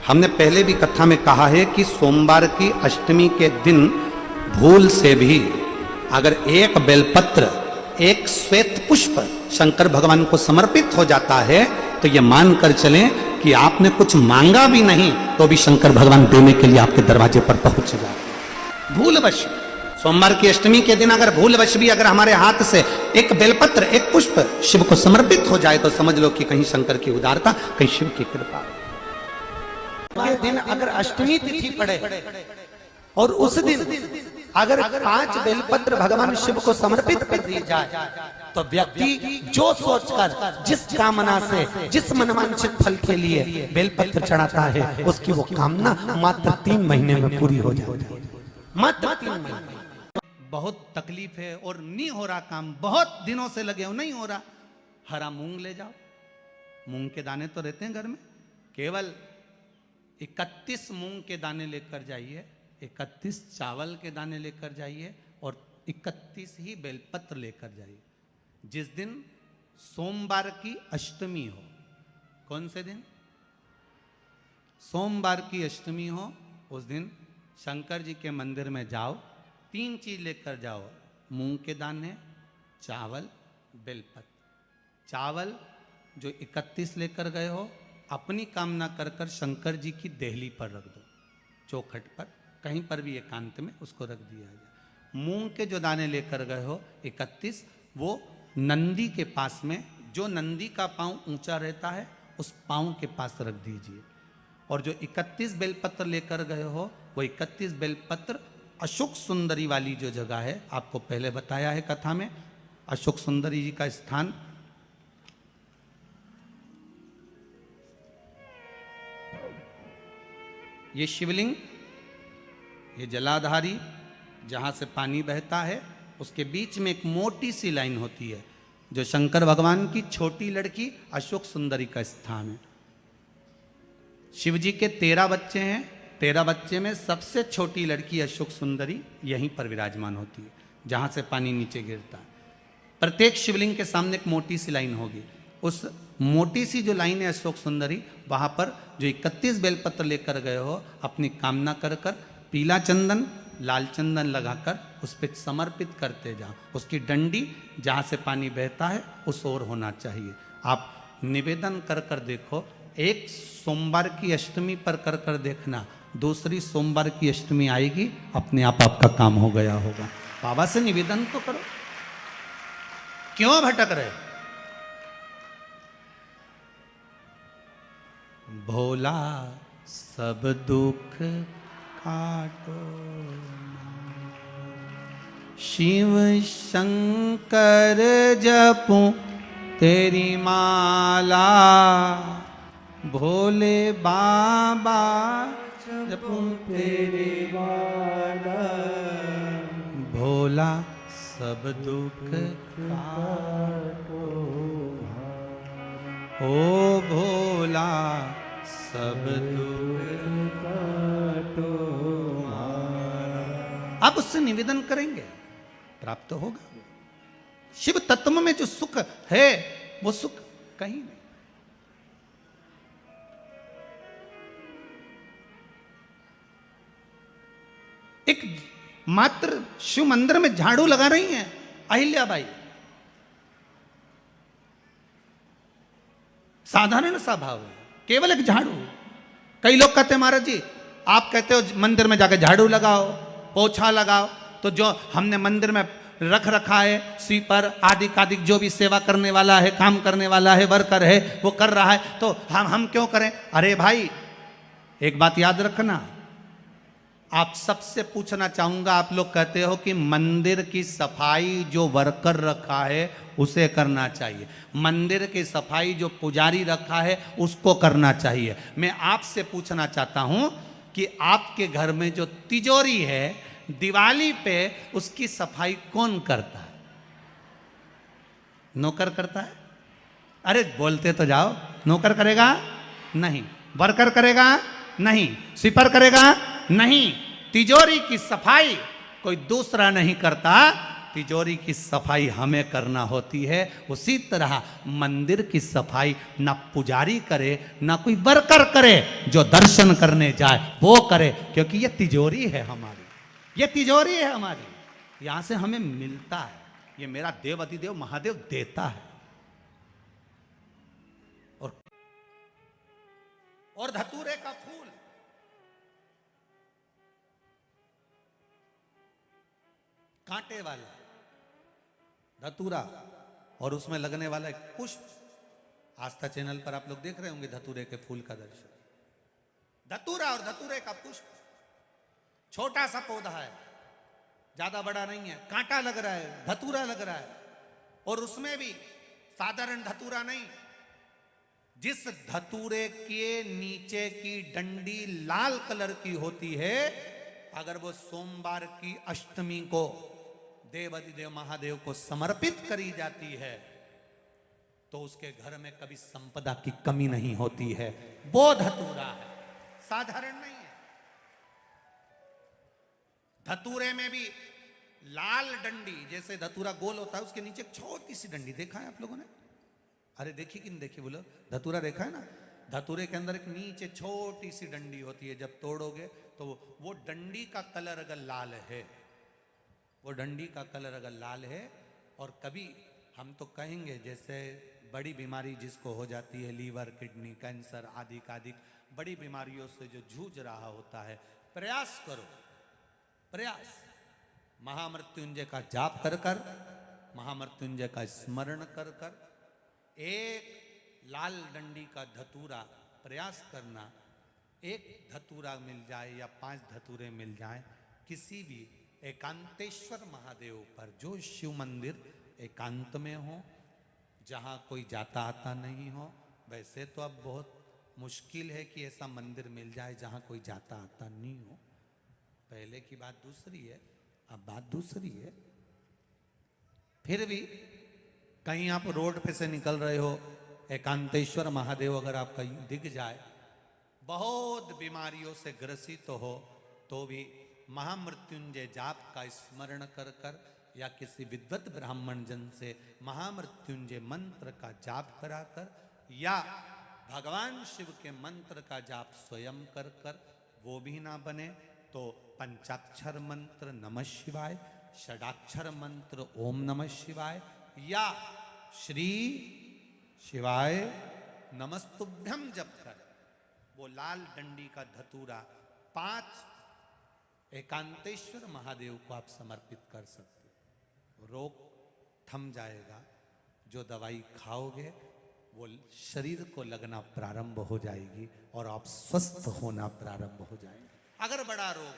हमने पहले भी कथा में कहा है कि सोमवार की अष्टमी के दिन भूल से भी अगर एक बेलपत्र, एक श्वेत पुष्प शंकर भगवान को समर्पित हो जाता है तो ये मानकर चलें कि आपने कुछ मांगा भी नहीं तो भी शंकर भगवान देने के लिए आपके दरवाजे पर पहुंच जाए। भूलवश सोमवार की अष्टमी के दिन अगर भूलवश भी अगर हमारे हाथ से एक बेलपत्र, एक पुष्प शिव को समर्पित हो जाए तो समझ लो कि कहीं शंकर की उदारता, कहीं शिव की कृपा। के दिन अगर अष्टमी तिथि पड़े और उस दिन अगर 5 बेलपत्र भगवान शिव को समर्पित कर दी जाए तो व्यक्ति जो सोचकर, जिस कामना से, जिस मनवांछित फल के लिए बेलपत्र चढ़ाता है उसकी वो कामना मात्र 3 महीने में पूरी हो जाती है। मात्र 3 महीने। बहुत तकलीफ है और नहीं हो रहा काम, बहुत दिनों से लगे हो, नहीं हो रहा, हरा मूंग ले जाओ। मूंग के दाने तो रहते हैं घर में, केवल 31 मूंग के दाने लेकर जाइए, 31 चावल के दाने लेकर जाइए और 31 ही बेलपत्र लेकर जाइए। जिस दिन सोमवार की अष्टमी हो, कौन से दिन? सोमवार की अष्टमी हो, उस दिन शंकर जी के मंदिर में जाओ, 3 चीज लेकर जाओ, मूंग के दाने, चावल, बेलपत्र। चावल जो 31 लेकर गए हो अपनी कामना कर कर शंकर जी की देहली पर रख दो, चौखट पर, कहीं पर भी एकांत में उसको रख दिया जाए। मूंग के जो दाने लेकर गए हो 31, वो नंदी के पास में, जो नंदी का पांव ऊंचा रहता है उस पांव के पास रख दीजिए। और जो 31 बेलपत्र लेकर गए हो वो 31 बेलपत्र अशोक सुंदरी वाली जो जगह है, आपको पहले बताया है कथा में, अशोक सुंदरी जी का स्थान ये शिवलिंग, ये जलाधारी जहाँ से पानी बहता है उसके बीच में एक मोटी सी लाइन होती है जो शंकर भगवान की छोटी लड़की अशोक सुंदरी का स्थान है। शिव जी के 13 बच्चे हैं, 13 बच्चे में सबसे छोटी लड़की अशोक सुंदरी यहीं पर विराजमान होती है जहाँ से पानी नीचे गिरता है। प्रत्येक शिवलिंग के सामने एक मोटी सी लाइन होगी, उस मोटी सी जो लाइन है अशोक सुंदरी, वहाँ पर जो 31 बेलपत्र लेकर गए हो अपनी कामना कर कर पीला चंदन, लाल चंदन लगाकर उस पर समर्पित करते जाओ। उसकी डंडी जहाँ से पानी बहता है उस ओर होना चाहिए। आप निवेदन कर कर देखो, एक सोमवार की अष्टमी पर कर कर देखना, दूसरी सोमवार की अष्टमी आएगी अपने आप आपका काम हो गया होगा। बाबा से निवेदन तो करो, क्यों भटक रहे? भोला सब दुख काटो, शिव शंकर जपूं तेरी माला, भोले बाबा जपूं तेरी माला, भोला सब दुख काटो, ओ भोला सब दुख काटो। आप उससे निवेदन करेंगे, प्राप्त होगा। शिव तत्व में जो सुख है वो सुख कहीं नहीं। एक मात्र शिव मंदिर में झाड़ू लगा रही हैं अहिल्याबाई, साधारण सा भाव है, केवल एक झाड़ू। कई लोग कहते हैं महाराज जी आप कहते हो मंदिर में जाकर झाड़ू लगाओ, पोछा लगाओ, तो जो हमने मंदिर में रख रखा है स्वीपर आदि जो भी सेवा करने वाला है, काम करने वाला है, वर्कर है, वो कर रहा है, तो हम क्यों करें? अरे भाई एक बात याद रखना, आप सबसे पूछना चाहूंगा, आप लोग कहते हो कि मंदिर की सफाई जो वर्कर रखा है उसे करना चाहिए, मंदिर की सफाई जो पुजारी रखा है उसको करना चाहिए। मैं आपसे पूछना चाहता हूं कि आपके घर में जो तिजोरी है दिवाली पे उसकी सफाई कौन करता है? नौकर करता है? अरे बोलते तो जाओ। नौकर करेगा? नहीं। वर्कर करेगा? नहीं। स्वीपर करेगा? नहीं। तिजोरी की सफाई कोई दूसरा नहीं करता, तिजोरी की सफाई हमें करना होती है, उसी तरह मंदिर की सफाई न पुजारी करे न कोई वर्कर करे, जो दर्शन करने जाए वो करे, क्योंकि ये तिजोरी है हमारी, ये तिजोरी है हमारी, यहां से हमें मिलता है, ये मेरा देव अधिदेव महादेव देता है। और धतूरे का फूल, कांटे वाला धतूरा, और उसमें लगने वाला एक पुष्प, आस्था चैनल पर आप लोग देख रहे होंगे धतूरे के फूल का दर्शन। धतूरा और धतूरे का पुष्प, छोटा सा पौधा है, ज्यादा बड़ा नहीं है, कांटा लग रहा है, धतूरा लग रहा है, और उसमें भी साधारण धतूरा नहीं, जिस धतूरे के नीचे की डंडी लाल कलर की होती है, अगर वो सोमवार की अष्टमी को देव अधिदेव महादेव को समर्पित करी जाती है तो उसके घर में कभी संपदा की कमी नहीं होती है। वो धतूरा है, साधारण नहीं है। धतूरे में भी लाल डंडी, जैसे धतूरा गोल होता है उसके नीचे एक छोटी सी डंडी, देखा है आप लोगों ने? अरे देखी कि नहीं देखी बोलो? धतूरा देखा है ना? धतूरे के अंदर एक नीचे छोटी सी डंडी होती है, जब तोड़ोगे तो वो डंडी का कलर अगर लाल है, वो डंडी का कलर अगर लाल है, और कभी हम तो कहेंगे जैसे बड़ी बीमारी जिसको हो जाती है, लीवर, किडनी, कैंसर आदि बड़ी बीमारियों से जो जूझ रहा होता है, प्रयास करो, प्रयास, महामृत्युंजय का जाप कर कर, महामृत्युंजय का स्मरण कर कर, एक लाल डंडी का धतूरा प्रयास करना, एक धतूरा मिल जाए या 5 धतूरे मिल जाए, किसी भी एकांतेश्वर महादेव पर, जो शिव मंदिर एकांत में हो, जहाँ कोई जाता आता नहीं हो। वैसे तो अब बहुत मुश्किल है कि ऐसा मंदिर मिल जाए जहाँ कोई जाता आता नहीं हो, पहले की बात दूसरी है, अब बात दूसरी है। फिर भी कहीं आप रोड पे से निकल रहे हो, एकांतेश्वर महादेव अगर आपका दिख जाए, बहुत बीमारियों से ग्रसित हो, तो भी महामृत्युंजय जाप का स्मरण कर कर या किसी विद्वत ब्राह्मण जन से महामृत्युंजय मंत्र का जाप कराकर, या भगवान शिव के मंत्र का जाप स्वयं कर कर, वो भी ना बने तो पंचाक्षर मंत्र नमः शिवाय, षडाक्षर मंत्र ओम नमः शिवाय, या श्री शिवाय नमस्तुभ्यम जप कर वो लाल डंडी का धतूरा 5 एकांतेश्वर महादेव को आप समर्पित कर सकते हो। रोग थम जाएगा, जो दवाई खाओगे वो शरीर को लगना प्रारंभ हो जाएगी और आप स्वस्थ होना प्रारंभ हो जाएंगे। अगर बड़ा रोग